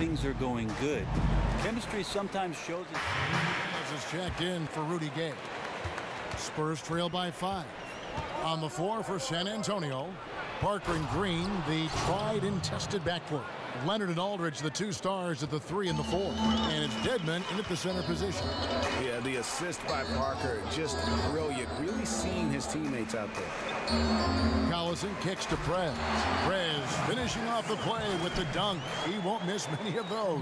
things are going good. Chemistry sometimes shows it. This is checked in for Rudy Gay. Spurs trail by 5. On the floor for San Antonio, Parker and Green, the tried and tested backcourt. Leonard and Aldridge, the 2 stars at the 3 and the 4. And it's Deadman in at the center position. Yeah, the assist by Parker, just brilliant. Really seeing his teammates out there. Collison kicks to Prez. Prez finishing off the play with the dunk. He won't miss many of those.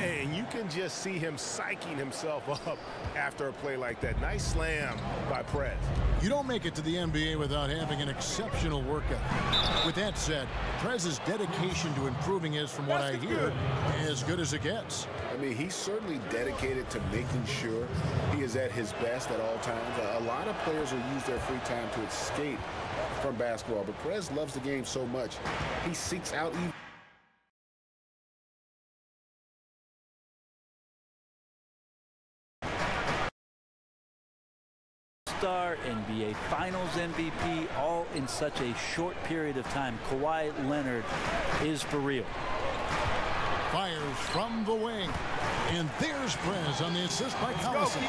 And you can just see him psyching himself up after a play like that. Nice slam by Prez. You don't make it to the NBA without having an exceptional work ethic. With that said, Prez's dedication to improving is, from what I hear, as good as it gets. I mean, he's certainly dedicated to making sure he is at his best at all times. A lot of players will use their free time to escape from basketball, but Prez loves the game so much, he seeks out even Star, NBA Finals MVP, all in such a short period of time. Kawhi Leonard is for real. Fires from the wing. And there's Prez on the assist by Collison.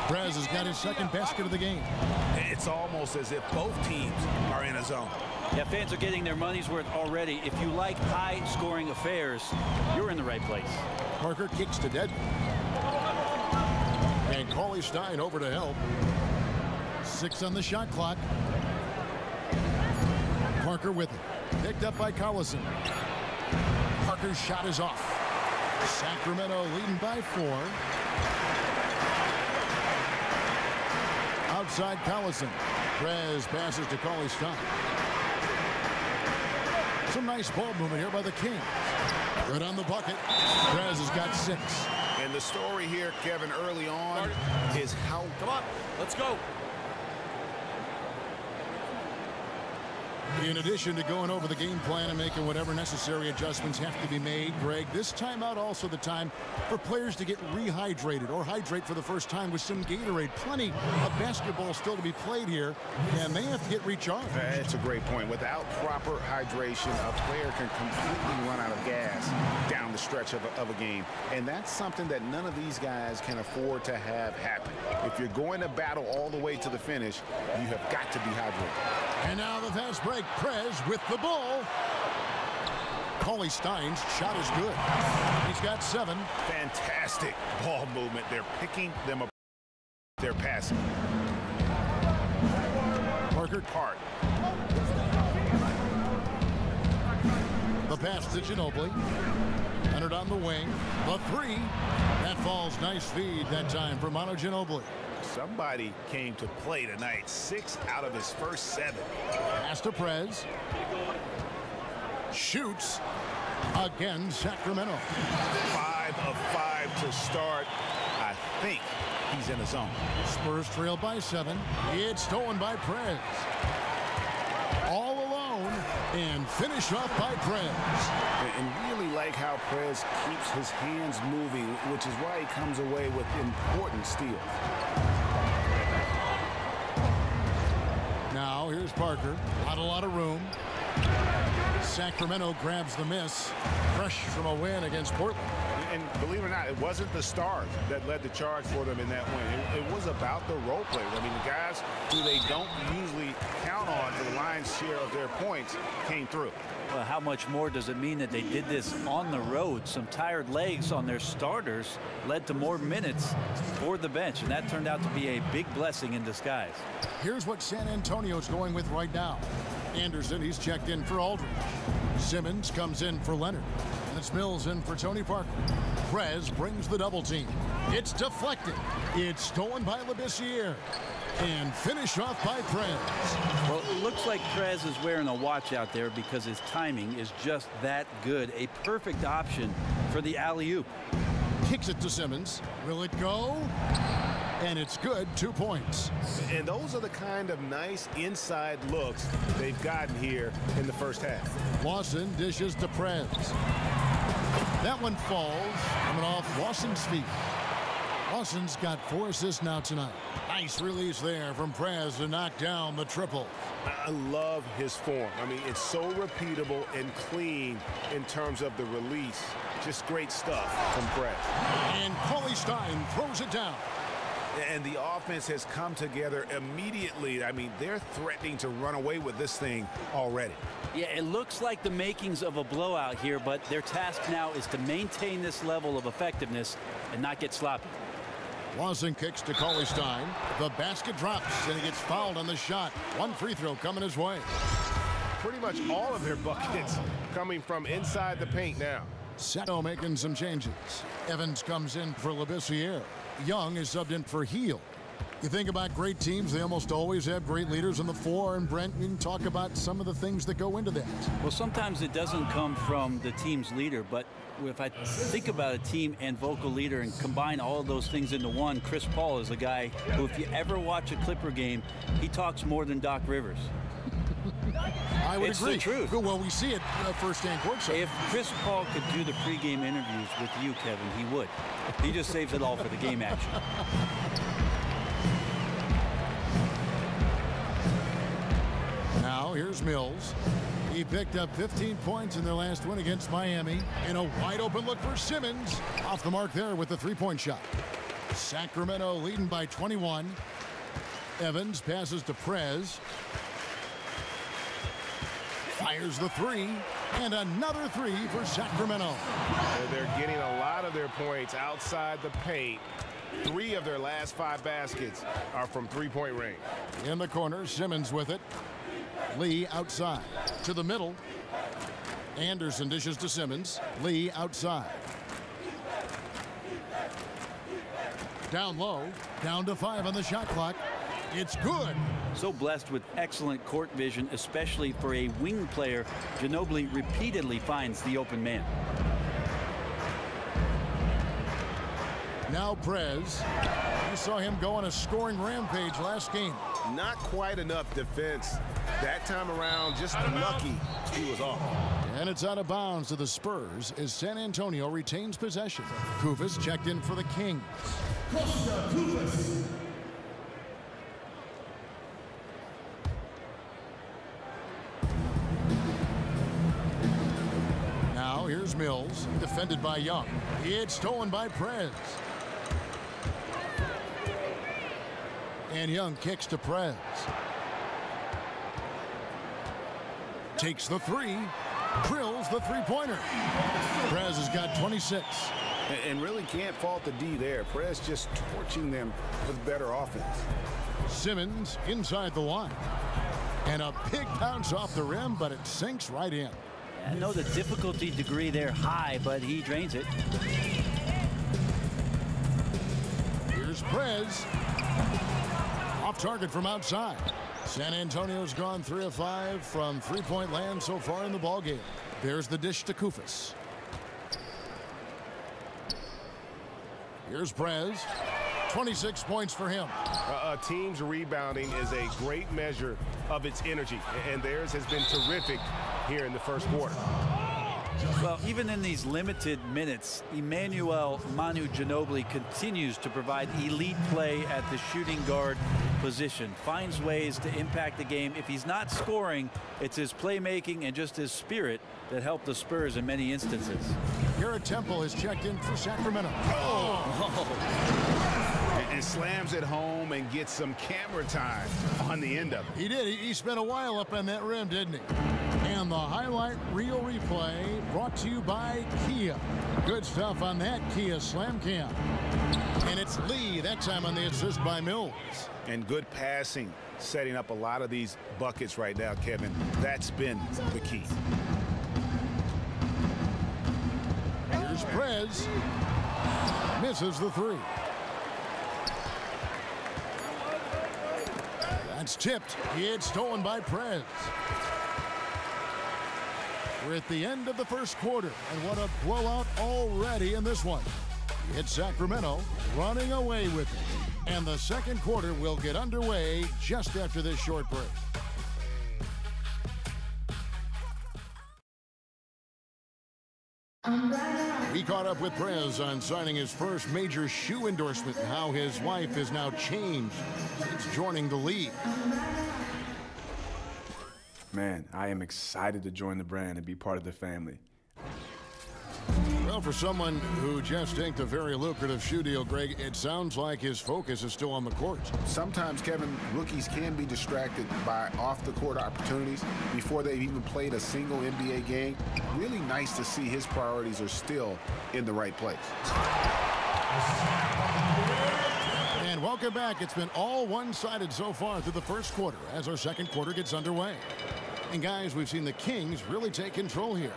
Prez has got his second basket of the game. It's almost as if both teams are in a zone. Yeah, fans are getting their money's worth already. If you like high-scoring affairs, you're in the right place. Parker kicks to Deadman. And Cauley Stein over to help. 6 on the shot clock. Parker with it. Picked up by Collison. Parker's shot is off. Sacramento leading by 4. Outside Collison. Prez passes to Cauley Stein. Some nice ball movement here by the Kings. Good on the bucket. Prez has got 6. And the story here, Kevin, early on is how... Come on, let's go. In addition to going over the game plan and making whatever necessary adjustments have to be made, Greg, this timeout also the time for players to get rehydrated or hydrate for the first time with some Gatorade. Plenty of basketball still to be played here, and they have to get recharged. That's a great point. Without proper hydration, a player can completely run out of gas down the stretch of a game. And that's something that none of these guys can afford to have happen. If you're going to battle all the way to the finish, you have got to be hydrated. And now the fast break. Prez with the ball. Cauley Stein's shot is good. He's got 7. Fantastic ball movement. They're picking them up. They're passing. Parker Park. The pass to Ginobili. Entered on the wing. The 3. That falls. Nice feed that time for Manu Ginobili. Somebody came to play tonight. 6 out of his first 7. Pass to Prez. Shoots. Again, Sacramento. 5 of 5 to start. I think he's in a zone. Spurs trail by 7. It's stolen by Prez. All alone. And finished off by Prez. And really like how Prez keeps his hands moving, which is why he comes away with important steals. Now, here's Parker. Not a lot of room. Sacramento grabs the miss. Fresh from a win against Portland. And believe it or not, it wasn't the stars that led the charge for them in that win. It was about the role players. I mean, the guys who they don't usually count on for the lion's share of their points came through. Well, how much more does it mean that they did this on the road? Some tired legs on their starters led to more minutes for the bench, and that turned out to be a big blessing in disguise. Here's what San Antonio's going with right now. Anderson, he's checked in for Aldridge. Simmons comes in for Leonard. And it's Mills in for Tony Parker. Prez brings the double team. It's deflected. It's stolen by Labissiere. And finish off by Prez. Well, it looks like Prez is wearing a watch out there because his timing is just that good. A perfect option for the alley-oop. Kicks it to Simmons. Will it go? And it's good. 2 points. And those are the kind of nice inside looks they've gotten here in the first half. Lawson dishes to Prez. That one falls. Coming off Lawson's feet. Lawson's got 4 assists now tonight. Nice release there from Prez to knock down the triple. I love his form. I mean, it's so repeatable and clean in terms of the release. Just great stuff from Prez. And Cauley Stein throws it down. And the offense has come together immediately. I mean, they're threatening to run away with this thing already. Yeah, it looks like the makings of a blowout here, but their task now is to maintain this level of effectiveness and not get sloppy. Lawson kicks to Cauley Stein. The basket drops, and he gets fouled on the shot. 1 free throw coming his way. Pretty much all of their buckets coming from inside the paint now. Sato making some changes. Evans comes in for Labissiere. Young is subbed in for Heel. You think about great teams, they almost always have great leaders on the floor. And Brent, you can talk about some of the things that go into that. Well, sometimes it doesn't come from the team's leader, but if I think about a team and vocal leader and combine all of those things into one, Chris Paul is a guy who, if you ever watch a Clipper game, he talks more than Doc Rivers. I would it's agree. The truth. Well, we see it firsthand courtside. If Chris Paul could do the pregame interviews with you, Kevin, he would. He just saves it all for the game action. Now here's Mills. He picked up 15 points in their last win against Miami. And a wide open look for Simmons. Off the mark there with the 3-point shot. Sacramento leading by 21. Evans passes to Prez. Fires the 3, and another 3 for Sacramento. They're getting a lot of their points outside the paint. 3 of their last 5 baskets are from 3-point range. In the corner, Simmons with it. Lee outside to the middle. Anderson dishes to Simmons. Lee outside. Down low, down to 5 on the shot clock. It's good. So blessed with excellent court vision, especially for a wing player. Ginobili repeatedly finds the open man. Now Prez. You saw him go on a scoring rampage last game. Not quite enough defense. That time around, just lucky he was off. And it's out of bounds to the Spurs as San Antonio retains possession. Kufis checked in for the Kings. Costa Kufis. Now here's Mills, defended by Young. It's stolen by Prez. And Young kicks to Prez. Takes the 3. Drills the 3-pointer. Prez has got 26. And really can't fault the D there. Prez just torching them with better offense. Simmons inside the line. And a big bounce off the rim, but it sinks right in. I know the difficulty degree there high, but he drains it. Here's Prez. Off target from outside. San Antonio's gone 3 of 5 from 3-point land so far in the ballgame. There's the dish to Kufis. Here's Prez. 26 points for him. A team's rebounding is a great measure of its energy, and theirs has been terrific here in the first quarter. Well, even in these limited minutes, Emmanuel Manu Ginobili continues to provide elite play at the shooting guard position. Finds ways to impact the game. If he's not scoring, it's his playmaking and just his spirit that helped the Spurs in many instances. Garrett Temple has checked in for Sacramento. And slams it home and gets some camera time on the end of it. He did. He spent a while up on that rim, didn't he? And the highlight reel replay brought to you by Kia. Good stuff on that Kia Slam Cam. And it's Lee, that time on the assist by Mills. And good passing, setting up a lot of these buckets right now, Kevin. That's been the key. Here's Prez. Misses the 3. That's tipped. It's stolen by Prez. We're at the end of the first quarter, and what a blowout already in this one. It's Sacramento running away with it. And the second quarter will get underway just after this short break. We caught up with Prez on signing his first major shoe endorsement and how his life has now changed since joining the league. Man, I am excited to join the brand and be part of the family. Well, for someone who just inked a very lucrative shoe deal, Greg, it sounds like his focus is still on the court. Sometimes, Kevin, rookies can be distracted by off-the-court opportunities before they've even played a single NBA game. Really nice to see his priorities are still in the right place. And welcome back. It's been all one-sided so far through the first quarter as our second quarter gets underway. And guys, we've seen the Kings really take control here.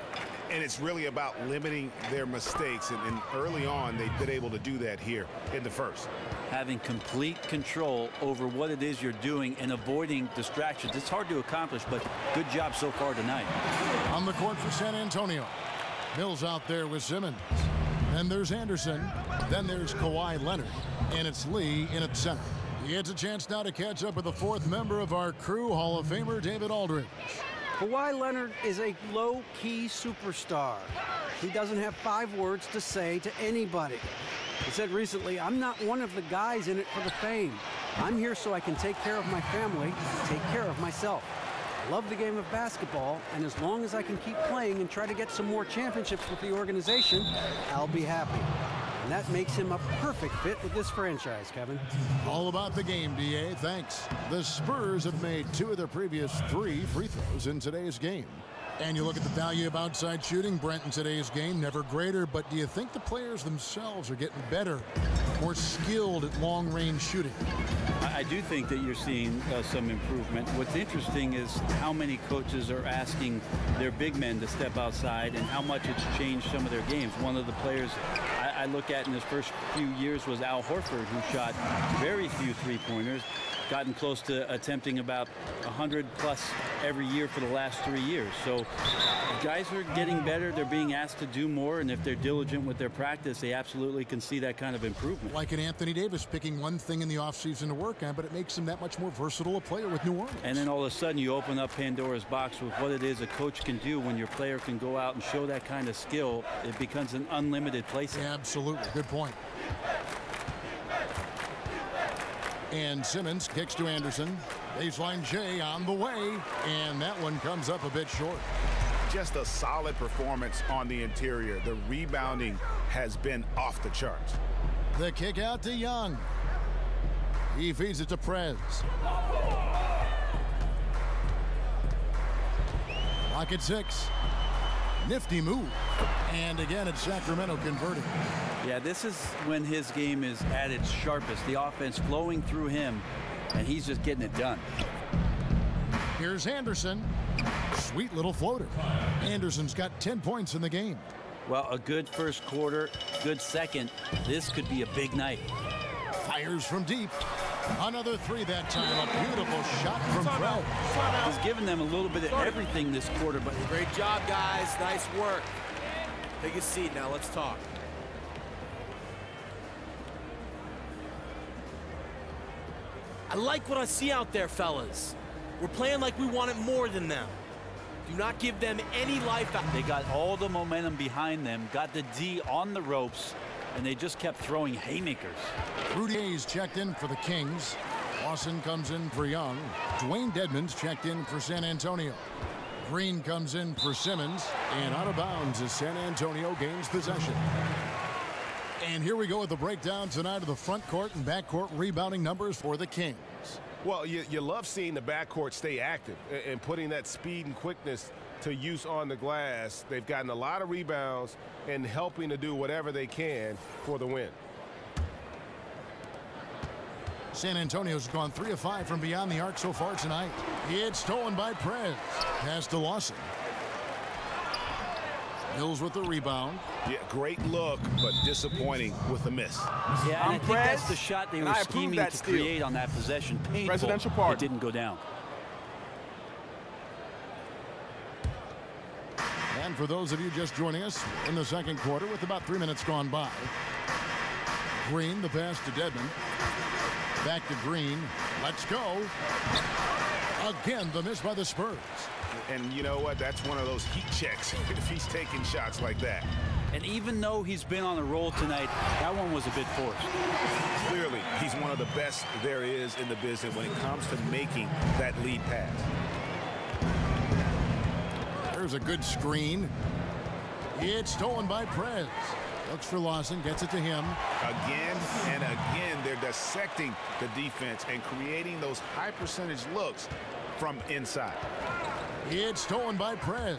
And it's really about limiting their mistakes. And early on, they've been able to do that here in the first. Having complete control over what it is you're doing and avoiding distractions. It's hard to accomplish, but good job so far tonight. On the court for San Antonio. Mills out there with Simmons. Then there's Anderson. Then there's Kawhi Leonard. And it's Lee in at center. He gets a chance now to catch up with the fourth member of our crew, Hall of Famer David Aldridge. Kawhi Leonard is a low-key superstar. He doesn't have 5 words to say to anybody. He said recently, "I'm not one of the guys in it for the fame. I'm here so I can take care of my family, take care of myself. I love the game of basketball, and as long as I can keep playing and try to get some more championships with the organization, I'll be happy." And that makes him a perfect fit with this franchise, Kevin. All about the game, DA. Thanks. The Spurs have made 2 of their previous 3 free throws in today's game. And you look at the value of outside shooting, Brent, in today's game, never greater. But do you think the players themselves are getting better, more skilled at long-range shooting? I do think that you're seeing some improvement. What's interesting is how many coaches are asking their big men to step outside and how much it's changed some of their games. One of the players I look at in his first few years was Al Horford, who shot very few three-pointers, gotten close to attempting about 100+ every year for the last 3 years. So guys are getting better. They're being asked to do more, and if they're diligent with their practice, they absolutely can see that kind of improvement. Like an Anthony Davis picking one thing in the offseason to work on, but it makes him that much more versatile a player with New Orleans. And then all of a sudden you open up Pandora's box with what it is a coach can do when your player can go out and show that kind of skill. It becomes an unlimited playset. Absolutely. Good point. And Simmons kicks to Anderson. Baseline J on the way. And that one comes up a bit short. Just a solid performance on the interior. The rebounding has been off the charts. The kick out to Young. He feeds it to Prez. Lock at 6. Nifty move. And again, it's Sacramento converting. Yeah, this is when his game is at its sharpest. The offense flowing through him, and he's just getting it done. Here's Anderson. Sweet little floater. Anderson's got 10 points in the game. Well, a good first quarter, good second. This could be a big night. Fires from deep. Another 3 that time. A beautiful shot from Prez. He's given them a little bit of everything this quarter, but great job, guys. Nice work. Take a seat now. Let's talk. I like what I see out there, fellas. We're playing like we wanted more than them. Do not give them any life out. They got all the momentum behind them, got the D on the ropes, and they just kept throwing haymakers. Rudy Hayes checked in for the Kings. Lawson comes in for Young. Dwayne Dedmon's checked in for San Antonio. Green comes in for Simmons, and out of bounds as San Antonio gains possession. And here we go with the breakdown tonight of the front court and back court rebounding numbers for the Kings. Well, you love seeing the backcourt stay active and putting that speed and quickness to use on the glass. They've gotten a lot of rebounds and helping to do whatever they can for the win. San Antonio's gone 3 of 5 from beyond the arc so far tonight. It's stolen by Prez. Pass to Lawson. Mills with the rebound. Yeah, great look, but disappointing with the miss. Yeah, and I think that's the shot they were scheming to create on that possession. Painful. Presidential pardon. It didn't go down. And for those of you just joining us in the second quarter with about 3 minutes gone by. Green, the pass to Dedmon. Back to Green. Let's go. Again, the miss by the Spurs. And you know what? That's one of those heat checks if he's taking shots like that. And even though he's been on a roll tonight, that one was a bit forced. Clearly, he's one of the best there is in the business when it comes to making that lead pass. There's a good screen. It's stolen by Prez. Looks for Lawson, gets it to him. Again and again, they're dissecting the defense and creating those high percentage looks from inside. It's stolen by Prez.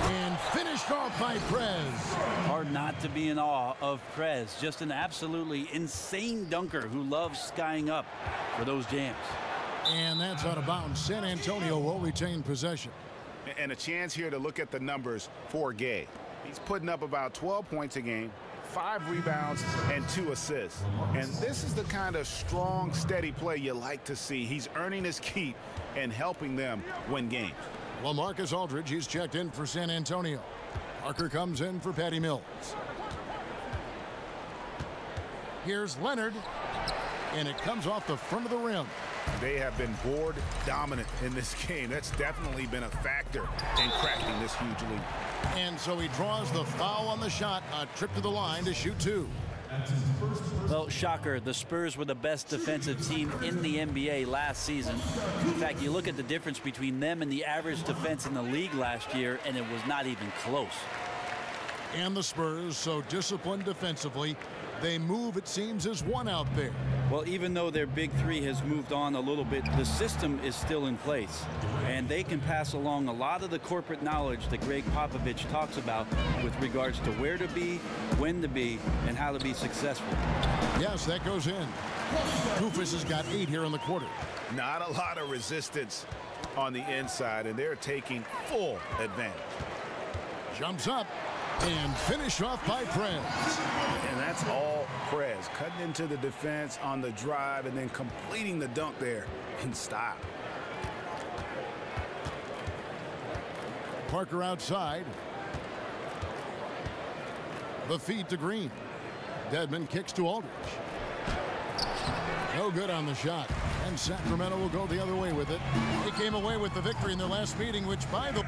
And finished off by Prez. Hard not to be in awe of Prez. Just an absolutely insane dunker who loves skying up for those jams. And that's out of bounds. San Antonio will retain possession. And a chance here to look at the numbers for Gay. He's putting up about 12 points a game, 5 rebounds, and 2 assists. And this is the kind of strong, steady play you like to see. He's earning his keep and helping them win games. LaMarcus Aldridge, he's checked in for San Antonio. Parker comes in for Patty Mills. Here's Leonard, and it comes off the front of the rim. They have been board dominant in this game. That's definitely been a factor in cracking this huge lead. And so he draws the foul on the shot, a trip to the line to shoot 2. Well, shocker, the Spurs were the best defensive team in the NBA last season. In fact, you look at the difference between them and the average defense in the league last year, and it was not even close. And the Spurs, so disciplined defensively, they move, it seems, as one out there. Well, even though their big three has moved on a little bit, the system is still in place. And they can pass along a lot of the corporate knowledge that Greg Popovich talks about with regards to where to be, when to be, and how to be successful. Yes, that goes in. Kufis has got 8 here in the quarter. Not a lot of resistance on the inside, and they're taking full advantage. Jumps up and finish off by Prez. And that's all Prez, cutting into the defense on the drive and then completing the dunk there in style. Parker outside. The feed to Green. Dedmon kicks to Aldridge. No good on the shot. And Sacramento will go the other way with it. They came away with the victory in their last meeting, which by the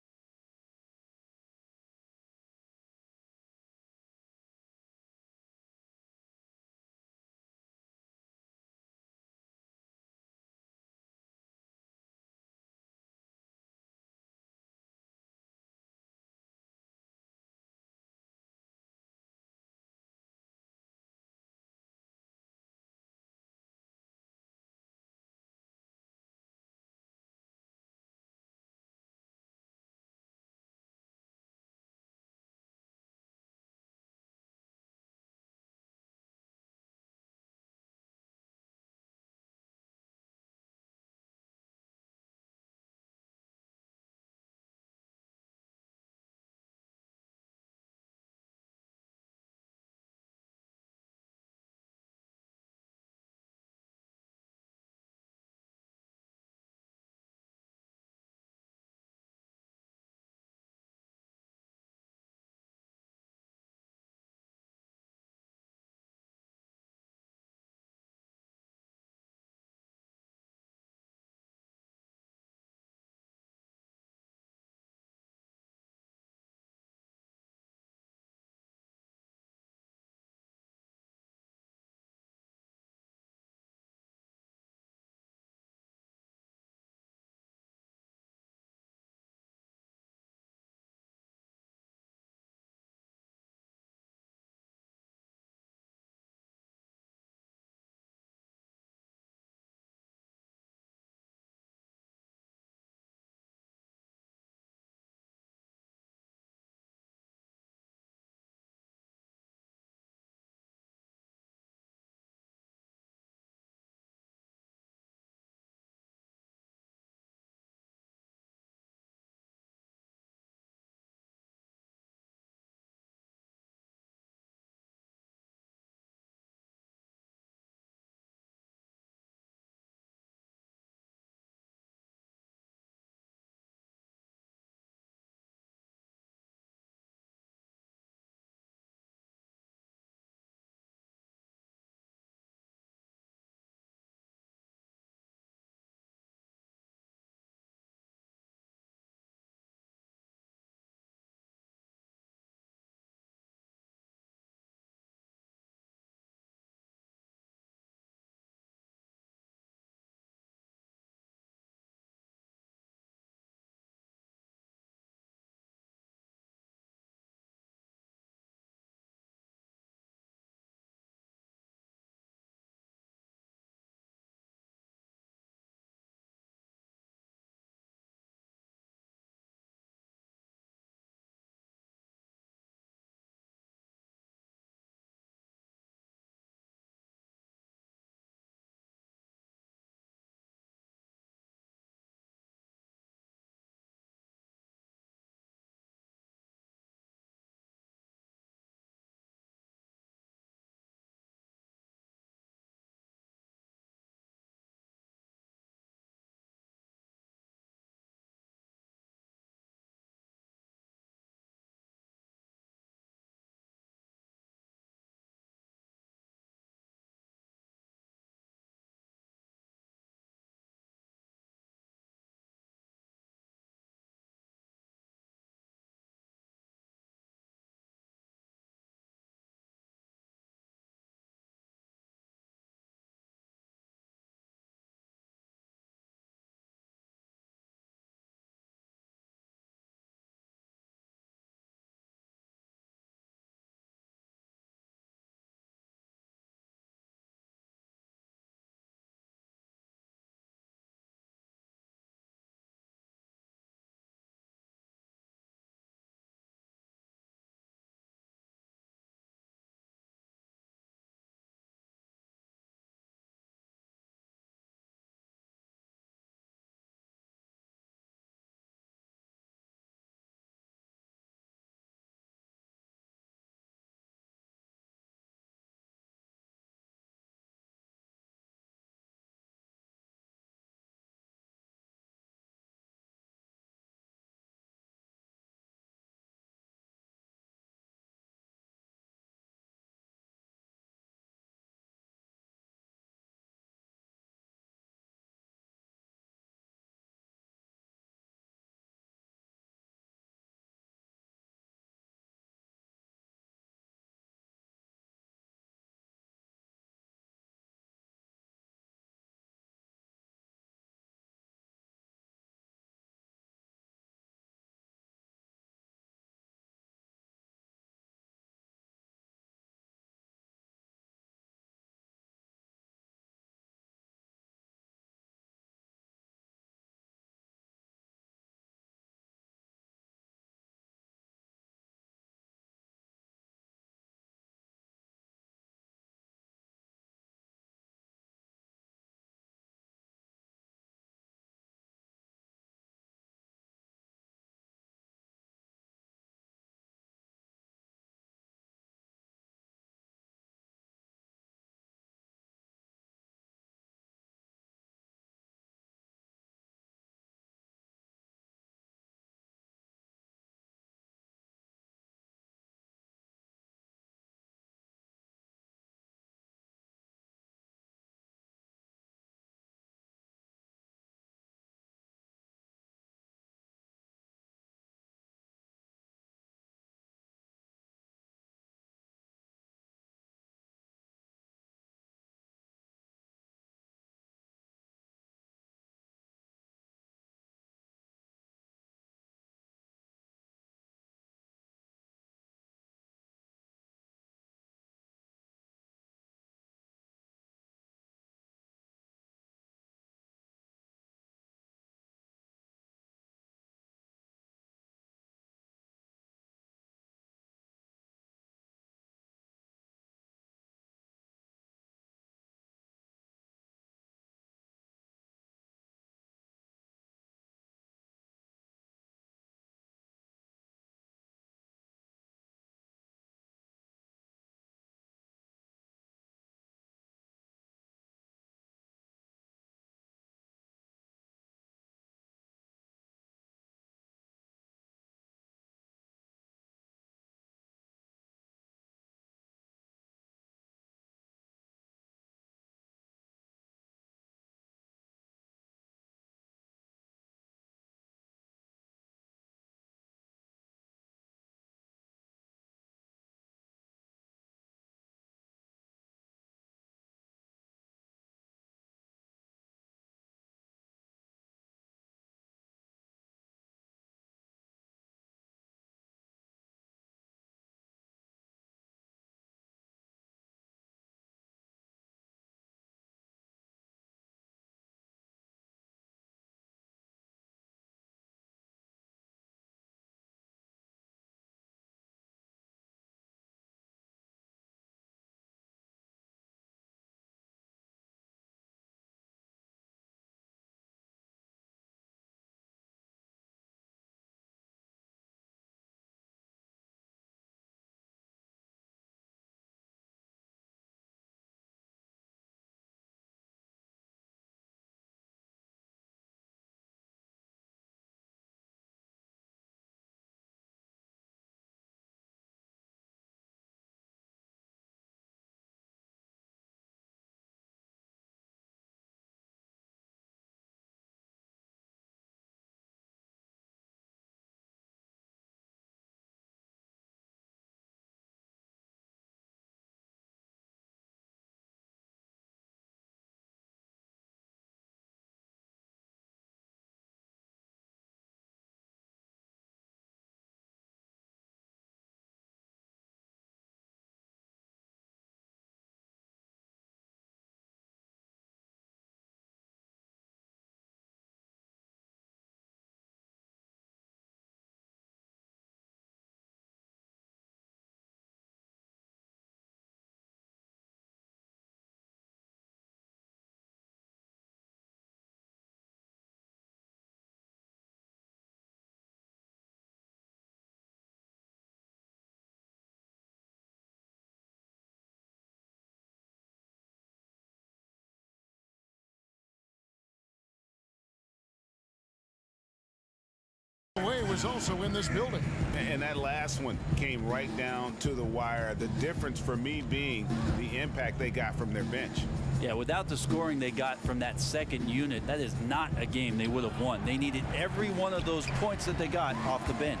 is also in this building. And that last one came right down to the wire. The difference for me being the impact they got from their bench. Yeah, without the scoring they got from that second unit, that is not a game they would have won. They needed every one of those points that they got off the bench.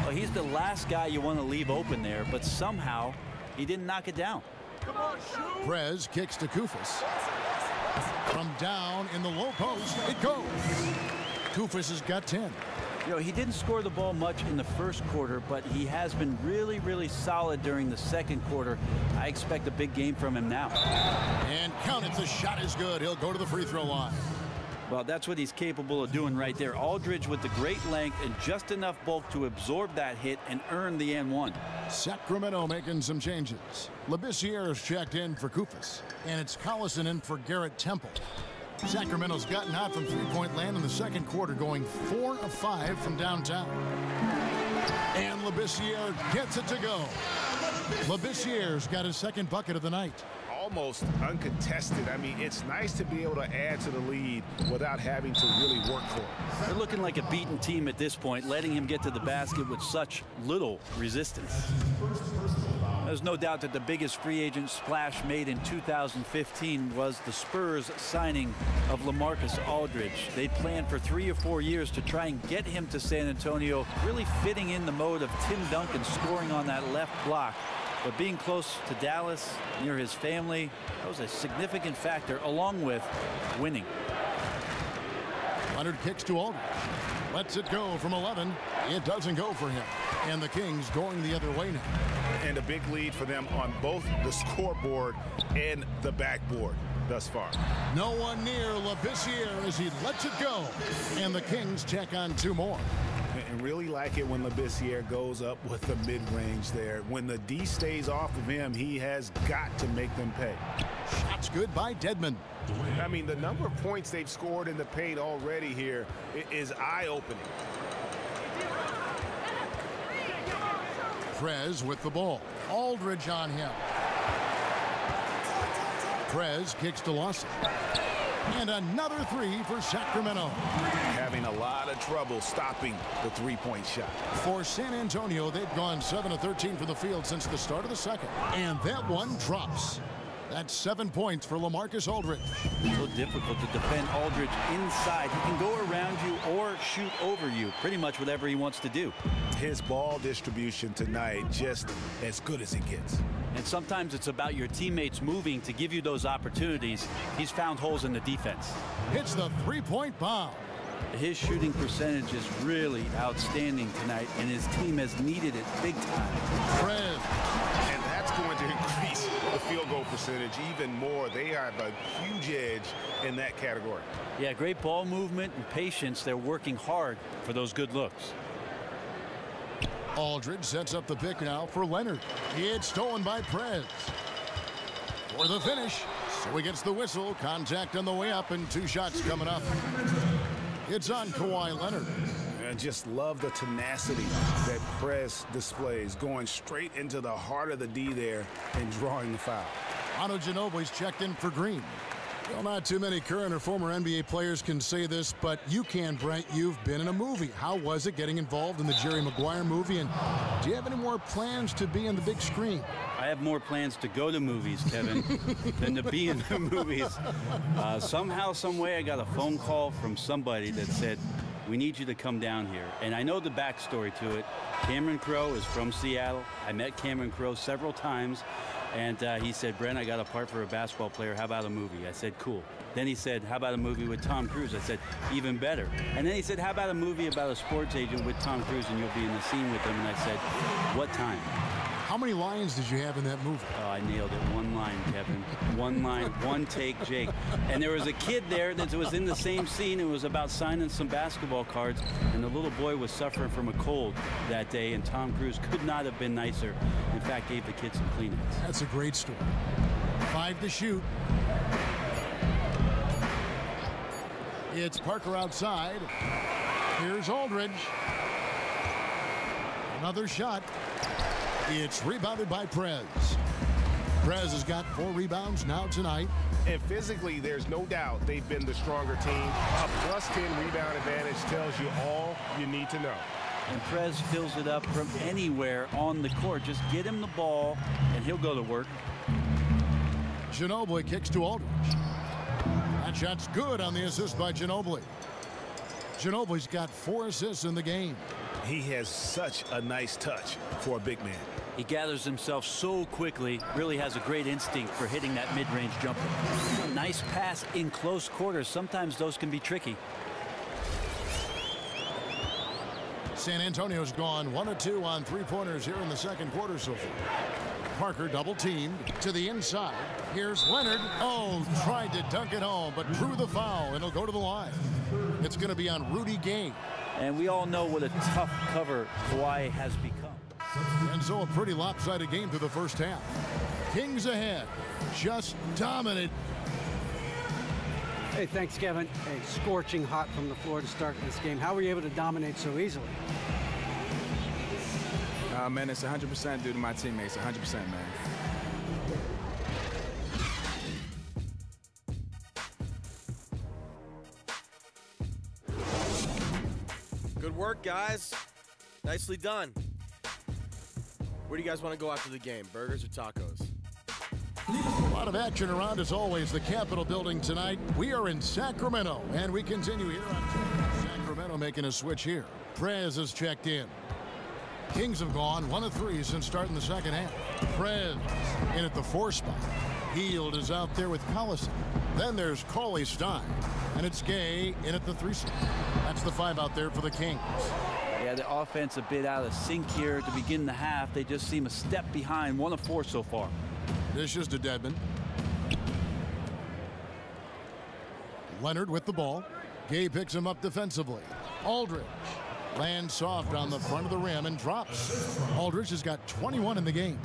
Well, he's the last guy you want to leave open there, but somehow he didn't knock it down. Prez kicks to Kufis. From down in the low post, it goes. Kufis has got 10. You know, he didn't score the ball much in the first quarter, but he has been really, really solid during the second quarter. I expect a big game from him now. And count it, the shot is good. He'll go to the free throw line. Well, that's what he's capable of doing right there. Aldridge with the great length and just enough bulk to absorb that hit and earn the and-one. Sacramento making some changes. Labissiere is checked in for Kufis, and it's Collison in for Garrett Temple. Sacramento's gotten out from three-point land in the second quarter, going 4 of 5 from downtown. And Labissiere gets it to go. Labissiere's got his second bucket of the night. Almost uncontested. I mean, it's nice to be able to add to the lead without having to really work for it. They're looking like a beaten team at this point, letting him get to the basket with such little resistance. There's no doubt that the biggest free agent splash made in 2015 was the Spurs signing of LaMarcus Aldridge. They planned for 3 or 4 years to try and get him to San Antonio, really fitting in the mode of Tim Duncan scoring on that left block. But being close to Dallas, near his family, that was a significant factor, along with winning. Leonard kicks to Aldridge. Lets it go from 11. It doesn't go for him. And the Kings going the other way now. And a big lead for them on both the scoreboard and the backboard thus far. No one near Labissiere as he lets it go. And the Kings check on 2 more. And really like it when Labissiere goes up with the mid-range there. When the D stays off of him, he has got to make them pay. Shots good by Dedmon. I mean, the number of points they've scored in the paint already here is eye-opening. Prez with the ball. Aldridge on him. Prez kicks to Lawson. And another 3 for Sacramento. Having a lot of trouble stopping the three-point shot. For San Antonio, they've gone 7 of 13 from the field since the start of the second. And that one drops. That's 7 points for LaMarcus Aldridge. So difficult to defend Aldridge inside. He can go around you or shoot over you, pretty much whatever he wants to do. His ball distribution tonight just as good as it gets. And sometimes it's about your teammates moving to give you those opportunities. He's found holes in the defense. Hits the three-point bomb. His shooting percentage is really outstanding tonight, and his team has needed it big time. Prez. And that's going to increase the field goal percentage even more. They have a huge edge in that category. Yeah, great ball movement and patience. They're working hard for those good looks. Aldridge sets up the pick now for Leonard. It's stolen by Prez. For the finish. So he gets the whistle. Contact on the way up and 2 shots coming up. It's on Kawhi Leonard. I just love the tenacity that Prez displays, going straight into the heart of the D there and drawing the foul. Manu Ginobili's checked in for Green. Well, not too many current or former NBA players can say this, but you can, Brent. You've been in a movie. How was it getting involved in the Jerry Maguire movie? And do you have any more plans to be on the big screen? I have more plans to go to movies, Kevin, than to be in the movies. Somehow, some way, I got a phone call from somebody that said, we need you to come down here. And I know the backstory to it. Cameron Crowe is from Seattle. I met Cameron Crowe several times. And he said, Brent, I got a part for a basketball player. How about a movie? I said, cool. Then he said, how about a movie with Tom Cruise? I said, even better. And then he said, how about a movie about a sports agent with Tom Cruise and you'll be in the scene with him? And I said, what time? How many lines did you have in that movie? Oh, I nailed it. 1 line, Kevin. 1 line, 1 take, Jake. And there was a kid there that was in the same scene. It was about signing some basketball cards. And the little boy was suffering from a cold that day. And Tom Cruise could not have been nicer. In fact, gave the kid some Kleenex. That's a great story. 5 to shoot. It's Parker outside. Here's Aldridge. Another shot. It's rebounded by Prez. Prez has got 4 rebounds now tonight. And physically, there's no doubt they've been the stronger team. A +10 rebound advantage tells you all you need to know. and Prez fills it up from anywhere on the court. Just get him the ball, and he'll go to work. Ginobili kicks to Aldridge. That shot's good on the assist by Ginobili. Ginobili's got 4 assists in the game. He has such a nice touch for a big man. He gathers himself so quickly, really has a great instinct for hitting that mid-range jumper. Nice pass in close quarters. Sometimes those can be tricky. San Antonio's gone 1 of 2 on 3-pointers here in the second quarter so far. Parker double teamed to the inside. Here's Leonard. Oh, tried to dunk it home, but drew the foul, and it'll go to the line. It's going to be on Rudy Gay. And we all know what a tough cover Hawaii has become. And so a pretty lopsided game through the first half. Kings ahead. Just dominant. Hey, thanks, Kevin. Hey, scorching hot from the floor to start this game. How were you able to dominate so easily? Man, it's 100% due to my teammates. 100%, man. Good work, guys. Nicely done. Where do you guys want to go after the game? Burgers or tacos? A lot of action around, as always, the Capitol building tonight. We are in Sacramento, and we continue here on Sacramento making a switch here. Prez has checked in. Kings have gone 1 of 3 since starting the second half. Prez in at the 4 spot. Hield is out there with Collison. Then there's Cauley Stein, and it's Gay in at the 3 spot. That's the 5 out there for the Kings. Yeah, the offense a bit out of sync here to begin the half. They just seem a step behind. 1 of 4 so far. Dishes to Dedmon. Leonard with the ball. Gay picks him up defensively. Aldridge lands soft on the front of the rim and drops. Aldridge has got 21 in the game.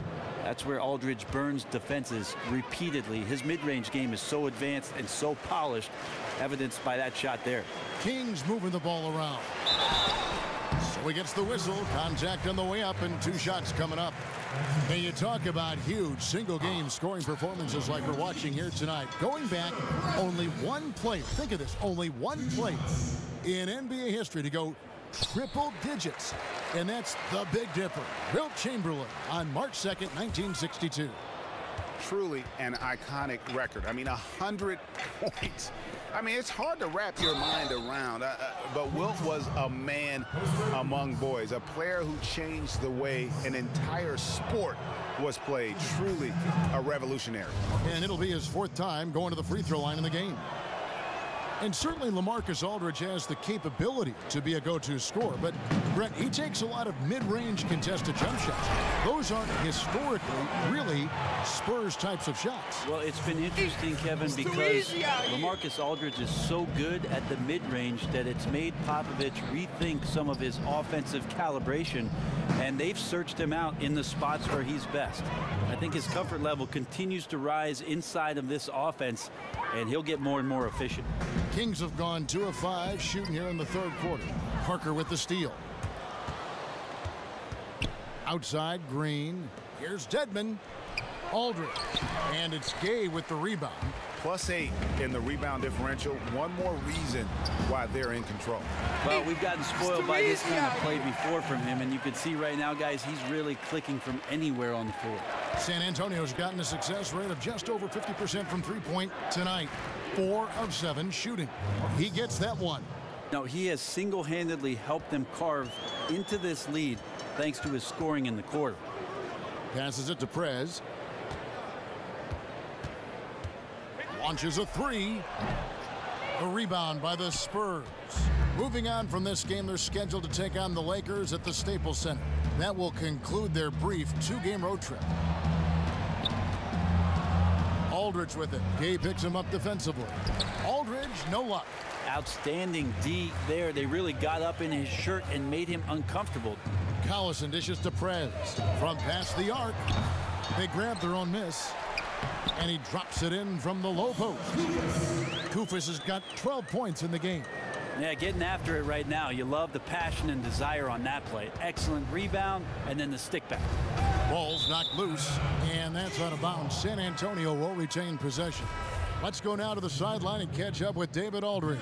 That's where Aldridge burns defenses repeatedly. His mid-range game is so advanced and so polished, evidenced by that shot there. Kings moving the ball around. So he gets the whistle. Contact on the way up and 2 shots coming up. And you talk about huge single-game scoring performances like we're watching here tonight. Going back, only 1 player, think of this, only 1 player in NBA history to go triple digits. And that's the Big Dipper, Wilt Chamberlain, on March 2nd, 1962. Truly an iconic record. I mean, 100 points. I mean, it's hard to wrap your mind around, but Wilt was a man among boys, a player who changed the way an entire sport was played. Truly a revolutionary. And it'll be his 4th time going to the free throw line in the game. And certainly LaMarcus Aldridge has the capability to be a go-to scorer, but Brett, he takes a lot of mid-range contested jump shots. Those aren't historically really Spurs types of shots. Well, it's been interesting, Kevin, because LaMarcus Aldridge is so good at the mid-range that it's made Popovich rethink some of his offensive calibration, and they've searched him out in the spots where he's best. I think his comfort level continues to rise inside of this offense, and he'll get more and more efficient. Kings have gone 2 of 5 shooting here in the 3rd quarter. Parker with the steal. Outside, Green. Here's Dedmon. Aldridge. And it's Gay with the rebound. +8 in the rebound differential. One more reason why they're in control. Well, we've gotten spoiled by this kind of play before from him, and you can see right now, guys, he's really clicking from anywhere on the floor. San Antonio's gotten a success rate of just over 50% from three-point tonight. 4 of 7 shooting. He gets that one. No, he has single-handedly helped them carve into this lead thanks to his scoring in the quarter. Passes it to Prez. Launches a 3. The rebound by the Spurs. Moving on from this game, they're scheduled to take on the Lakers at the Staples Center. That will conclude their brief 2-game road trip. Aldridge with it. Gay picks him up defensively. Aldridge, no luck. Outstanding D there. They really got up in his shirt and made him uncomfortable. Collison dishes to Prez. From past the arc. They grab their own miss. And he drops it in from the low post. Koufos has got 12 points in the game. Yeah, getting after it right now. You love the passion and desire on that play. Excellent rebound, and then the stick back. Ball's knocked loose, and that's out of bounds. San Antonio will retain possession. Let's go now to the sideline and catch up with David Aldridge.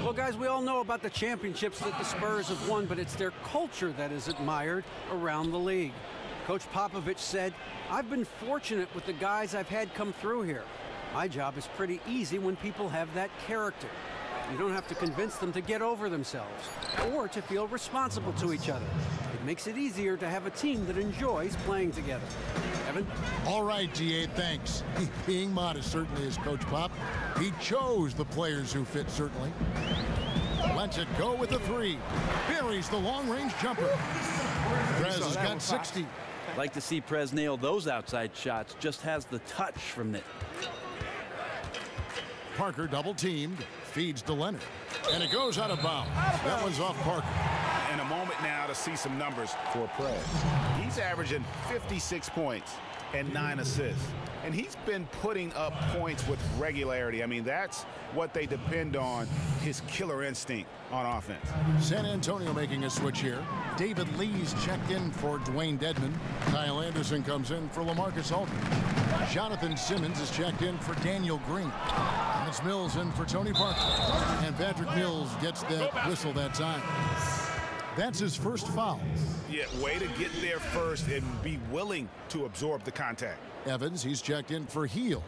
Well, guys, we all know about the championships that the Spurs have won, but it's their culture that is admired around the league. Coach Popovich said, "I've been fortunate with the guys I've had come through here. My job is pretty easy when people have that character. You don't have to convince them to get over themselves or to feel responsible to each other. It makes it easier to have a team that enjoys playing together." Evan? All right, G.A., thanks. Being modest certainly is Coach Pop. He chose the players who fit, certainly. Lets it go with the three. Buries the long-range jumper. Prez has got 60. Like to see Prez nail those outside shots. Just has the touch from it. Parker double-teamed. Feeds to Leonard. And it goes out of bounds. That one's off Parker. And a moment now to see some numbers for Prez. He's averaging 56 points and 9 assists. And he's been putting up points with regularity. I mean, that's what they depend on, his killer instinct on offense. San Antonio making a switch here. David Lee's checked in for Dwayne Dedmon. Kyle Anderson comes in for LaMarcus Aldridge. Jonathan Simmons is checked in for Daniel Green. And it's Mills in for Tony Parker. And Patrick Mills gets that whistle that time. That's his first foul. Yeah, way to get there first and be willing to absorb the contact. Evans, he's checked in for Heel.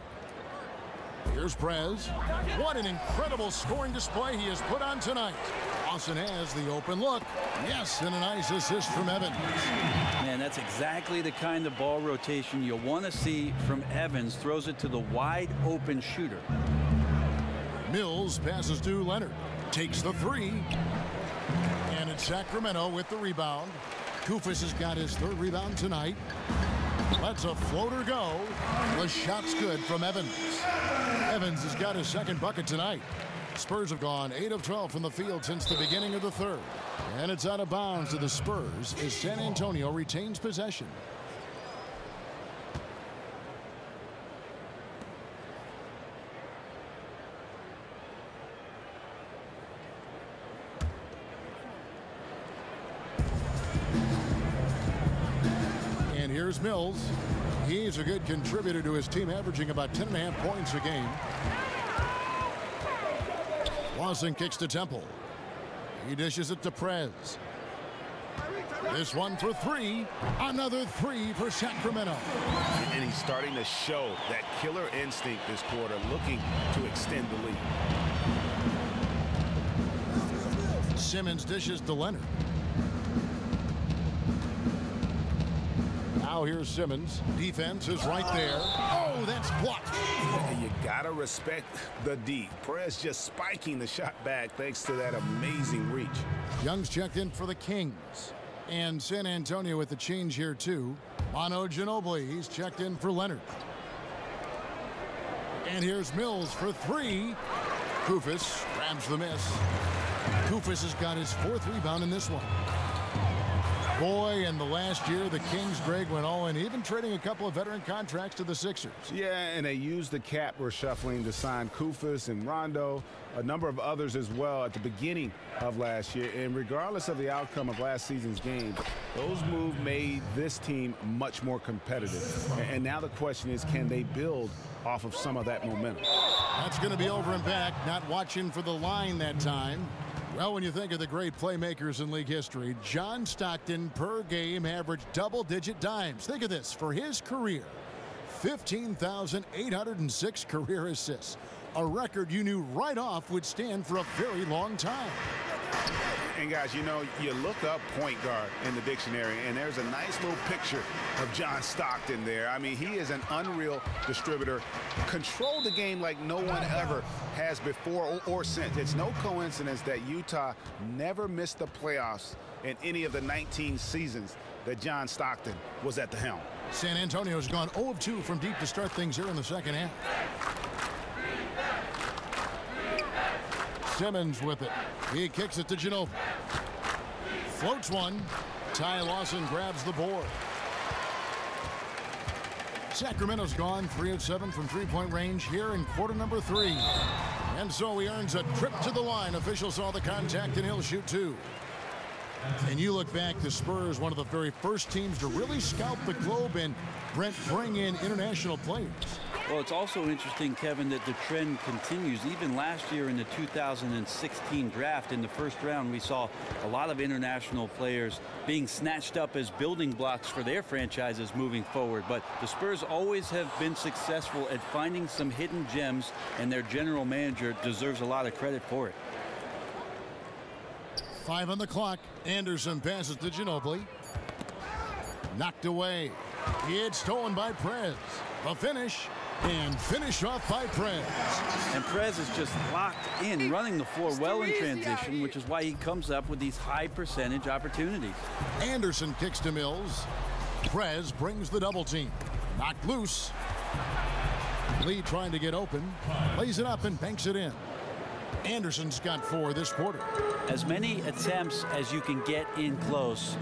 Here's Prez. What an incredible scoring display he has put on tonight. Austin has the open look. Yes, and a nice assist from Evans. Man, that's exactly the kind of ball rotation you want to see from Evans. Throws it to the wide open shooter. Mills passes to Leonard. Takes the three. And it's Sacramento with the rebound. Kufis has got his third rebound tonight. Lets a floater go. The shot's good from Evans. Evans has got his second bucket tonight. Spurs have gone 8 of 12 from the field since the beginning of the third. And it's out of bounds to the Spurs as San Antonio retains possession. And here's Mills. He's a good contributor to his team, averaging about 10.5 points a game. Lawson kicks to Temple. He dishes it to Prez. This one for three. Another three for Sacramento. And he's starting to show that killer instinct this quarter, looking to extend the lead. Simmons dishes to Leonard. Now here's Simmons. Defense is right there. Oh, that's blocked. And you gotta respect the D. Prez just spiking the shot back thanks to that amazing reach. Young's checked in for the Kings. And San Antonio with the change here too. Manu Ginobili, he's checked in for Leonard. And here's Mills for three. Kufis grabs the miss. Kufis has got his fourth rebound in this one. Boy, in the last year, the Kings, Greg, went all in, even trading a couple of veteran contracts to the Sixers. Yeah, and they used the cap reshuffling to sign Kufis and Rondo, a number of others as well at the beginning of last year. And regardless of the outcome of last season's game, those moves made this team much more competitive. And now the question is, can they build off of some of that momentum? That's going to be over and back, not watching for the line that time. Well, when you think of the great playmakers in league history, John Stockton per game averaged double-digit dimes. Think of this. For his career, 15,806 career assists. A record you knew right off would stand for a very long time. And guys, you know, you look up point guard in the dictionary, and there's a nice little picture of John Stockton there. I mean, he is an unreal distributor. Controlled the game like no one ever has before or since. It's no coincidence that Utah never missed the playoffs in any of the 19 seasons that John Stockton was at the helm. San Antonio's gone 0 of 2 from deep to start things here in the second half. Simmons with it. He kicks it to Ginobili. Floats one. Ty Lawson grabs the board. Sacramento's gone 3 of 7 from three-point range here in quarter number 3. And so he earns a trip to the line. Officials saw the contact and he'll shoot 2. And you look back, the Spurs, one of the very first teams to really scout the globe and bring in international players. Well, it's also interesting, Kevin, that the trend continues. Even last year in the 2016 draft, in the first round, we saw a lot of international players being snatched up as building blocks for their franchises moving forward. But the Spurs always have been successful at finding some hidden gems, and their general manager deserves a lot of credit for it. 5 on the clock. Anderson passes to Ginobili. Knocked away. It's stolen by Prez. The finish. And finished off by Prez. And Prez is just locked in, running the floor well in transition, which is why he comes up with these high percentage opportunities. Anderson kicks to Mills. Prez brings the double team. Knocked loose. Lee trying to get open. Lays it up and banks it in. Anderson's got 4 this quarter. As many attempts as you can get in close,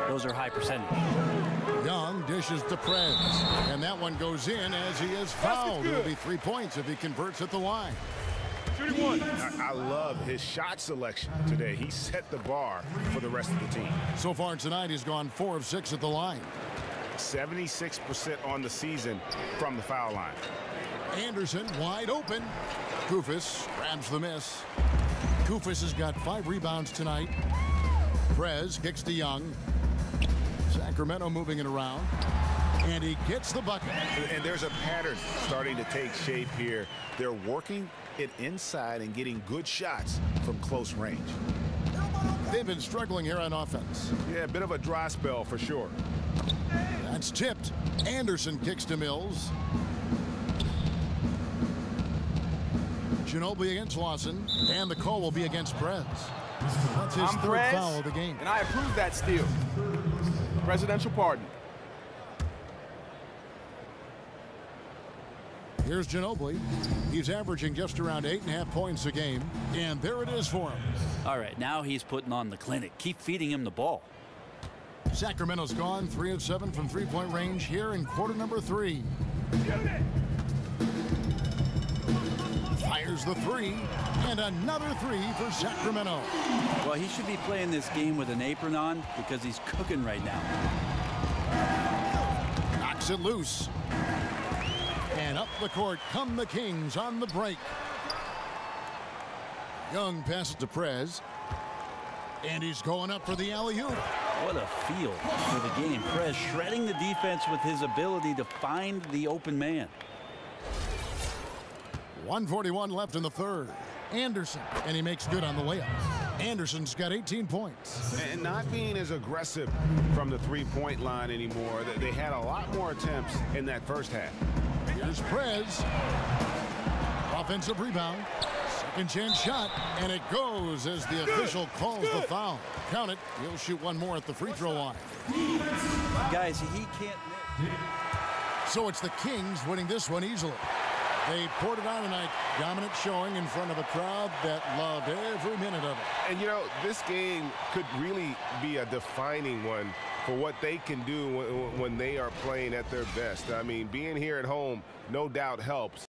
those are high percentage. Young dishes to Prez, and that one goes in as he is fouled. It'll be 3 points if he converts at the line. Shooting one. I love his shot selection today. He set the bar for the rest of the team. So far tonight, he's gone 4 of 6 at the line. 76% on the season from the foul line. Anderson wide open. Koufos grabs the miss. Koufos has got 5 rebounds tonight. Prez kicks to Young. Sacramento moving it around. And he gets the bucket. And there's a pattern starting to take shape here. They're working it inside and getting good shots from close range. They've been struggling here on offense. Yeah, a bit of a dry spell for sure. That's tipped. Anderson kicks to Mills. Ginobili against Lawson, and the call will be against Prez. That's his third Prez, foul of the game. And I approve that steal. Presidential pardon. Here's Ginobili. He's averaging just around 8.5 points a game, and there it is for him. All right, now he's putting on the clinic. Keep feeding him the ball. Sacramento's gone 3 of 7 from three-point range here in quarter number 3. Fires the 3, and another 3 for Sacramento. Well, he should be playing this game with an apron on because he's cooking right now. Knocks it loose. And up the court come the Kings on the break. Young passes to Prez. And he's going up for the alley-oop. What a feel for the game. Prez shredding the defense with his ability to find the open man. 1:41 left in the third. Anderson, and he makes good on the layup. Anderson's got 18 points. And not being as aggressive from the three-point line anymore. They had a lot more attempts in that first half. Here's Prez. Offensive rebound. Second chance shot, and it goes as the official calls the foul. Count it. He'll shoot one more at the free throw line. Guys, he can't miss. So it's the Kings winning this one easily. They poured it on tonight. Dominant showing in front of a crowd that loved every minute of it. And, you know, this game could really be a defining one for what they can do when they are playing at their best. I mean, being here at home, no doubt helps.